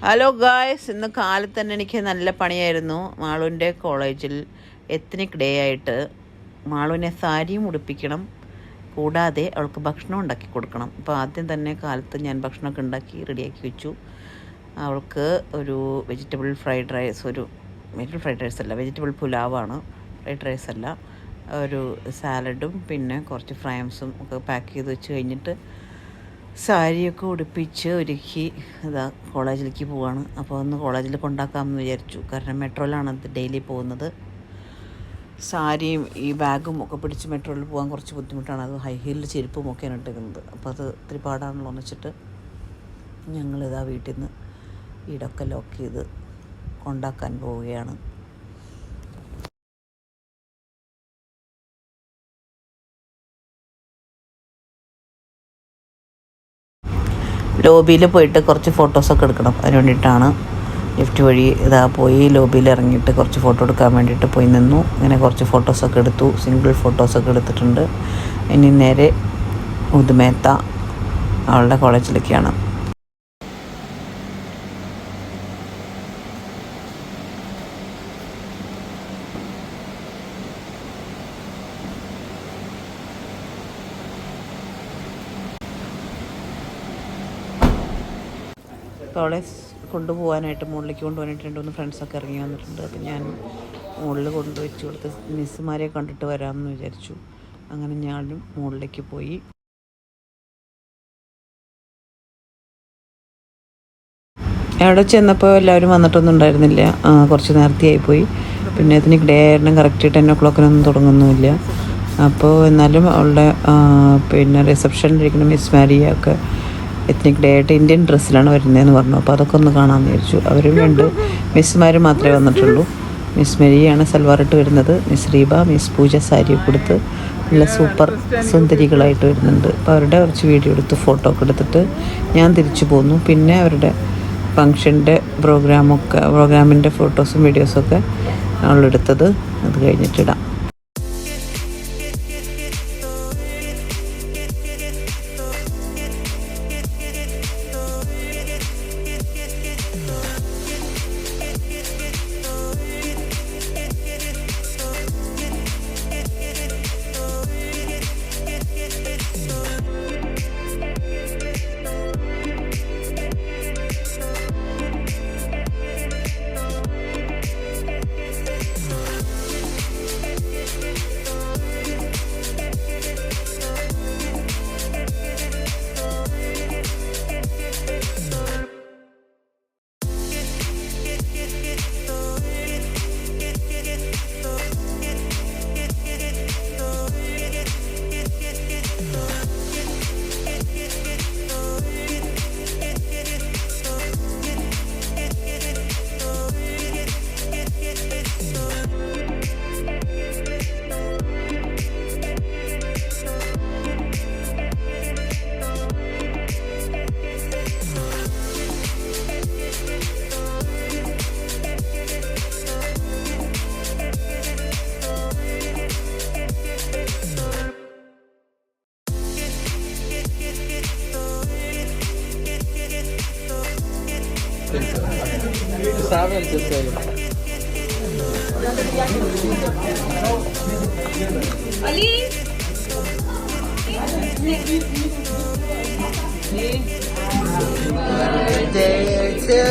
Hello guys, ഇന്ന് കാലത്ത് തന്നെ എനിക്ക് നല്ല പണിയായിരുന്നു. മാളുവിൻ്റെ കോളേജിൽ എത്നിക് ഡേ ആയിട്ട് മാളുവിനെ സാരിയും ഉടുപ്പിക്കണം, കൂടാതെ അവൾക്ക് ഭക്ഷണം ഉണ്ടാക്കി കൊടുക്കണം. അപ്പോൾ ആദ്യം തന്നെ കാലത്ത് ഞാൻ ഭക്ഷണമൊക്കെ ഉണ്ടാക്കി റെഡിയാക്കി വെച്ചു. അവൾക്ക് ഒരു വെജിറ്റബിൾ ഫ്രൈഡ് റൈസ് അല്ല, വെജിറ്റബിൾ പുലാവാണ്, ഫ്രൈഡ് റൈസ് അല്ല. ഒരു സാലഡും പിന്നെ കുറച്ച് ഫ്രൈംസും ഒക്കെ പാക്ക് ചെയ്ത് വെച്ച് കഴിഞ്ഞിട്ട് സാരിയൊക്കെ ഉടുപ്പിച്ച് ഒരുക്കി ഇതാ കോളേജിലേക്ക് പോവാണ്. അപ്പോൾ ഒന്ന് കോളേജിൽ കൊണ്ടാക്കാമെന്ന് വിചാരിച്ചു. കാരണം മെട്രോയിലാണ് ഡെയിലി പോകുന്നത്. സാരിയും ഈ ബാഗും ഒക്കെ പിടിച്ച് മെട്രോയിൽ പോകാൻ കുറച്ച് ബുദ്ധിമുട്ടാണ്. അത് ഹൈ ഹീൽഡ് ചെരുപ്പും ഒക്കെയാണ് ഇട്ടിരിക്കുന്നത്. അപ്പോൾ അത് ഇത്തിരി പാടാണല്ലോ എന്ന് വെച്ചിട്ട് ഞങ്ങളിതാ വീട്ടിൽ നിന്ന് വീടൊക്കെ ലോക്ക് ചെയ്ത് കൊണ്ടാക്കാൻ പോവുകയാണ്. ലോബിയിൽ പോയിട്ട് കുറച്ച് ഫോട്ടോസൊക്കെ എടുക്കണം. അതിന് വേണ്ടിയിട്ടാണ് ലിഫ്റ്റ് വഴി ഇതാ പോയി ലോബിയിൽ ഇറങ്ങിയിട്ട് കുറച്ച് ഫോട്ടോ എടുക്കാൻ വേണ്ടിയിട്ട് പോയി നിന്നു. ഇങ്ങനെ കുറച്ച് ഫോട്ടോസൊക്കെ എടുത്തു, സിംഗിൾ ഫോട്ടോസൊക്കെ എടുത്തിട്ടുണ്ട്. ഇനി നേരെ ഉദുമേത്ത അവളുടെ കോളേജിലേക്കാണ്. അപ്പോൾ അവളെ കൊണ്ടുപോകാനായിട്ട് മുകളിലേക്ക് കൊണ്ടുപോകാനായിട്ട് 2-3 ഫ്രണ്ട്സൊക്കെ ഇറങ്ങി വന്നിട്ടുണ്ട്. അപ്പോൾ ഞാൻ മുകളിൽ കൊണ്ടുവച്ച് കൊടുത്ത് മിസ്സുമാരെ കണ്ടിട്ട് വരാമെന്ന് വിചാരിച്ചു. അങ്ങനെ ഞാനും മുകളിലേക്ക് പോയി. അവിടെ ചെന്നപ്പോൾ എല്ലാവരും വന്നിട്ടൊന്നും ഉണ്ടായിരുന്നില്ല. കുറച്ച് നേരത്തെയായിപ്പോയി. പിന്നെ അതിന് ഡേ ആയിരുന്നു, കറക്റ്റ് 10 o'clock തുടങ്ങുന്നുമില്ല. അപ്പോൾ എന്നാലും അവളുടെ പിന്നെ റിസപ്ഷനിലിരിക്കുന്ന മിസ് മാരിയ ഒക്കെ എത്നിക് ഡേ ആയിട്ട് ഇന്ത്യൻ ഡ്രസ്സിലാണ് വരുന്നതെന്ന് പറഞ്ഞു. അപ്പോൾ അതൊക്കെ ഒന്ന് കാണാമെന്ന് വിചാരിച്ചു. അവരും 2 മിസ്സുമാർ മാത്രമേ വന്നിട്ടുള്ളൂ. മിസ് മെരിയാണ് സൽവാറിട്ട് വരുന്നത്. മിസ് റീബ, മിസ് പൂജ സാരിയൊക്കെ കൊടുത്ത് നല്ല സൂപ്പർ സുന്ദരികളായിട്ട് വരുന്നുണ്ട്. അപ്പോൾ അവരുടെ കുറച്ച് വീഡിയോ എടുത്ത് ഫോട്ടോ ഒക്കെ എടുത്തിട്ട് ഞാൻ തിരിച്ചു പോന്നു. പിന്നെ അവരുടെ ഫങ്ഷൻ്റെ പ്രോഗ്രാമിൻ്റെ ഫോട്ടോസും വീഡിയോസൊക്കെ അവളെടുത്തത് അത് കഴിഞ്ഞിട്ടിടാം. Ali. Birthday to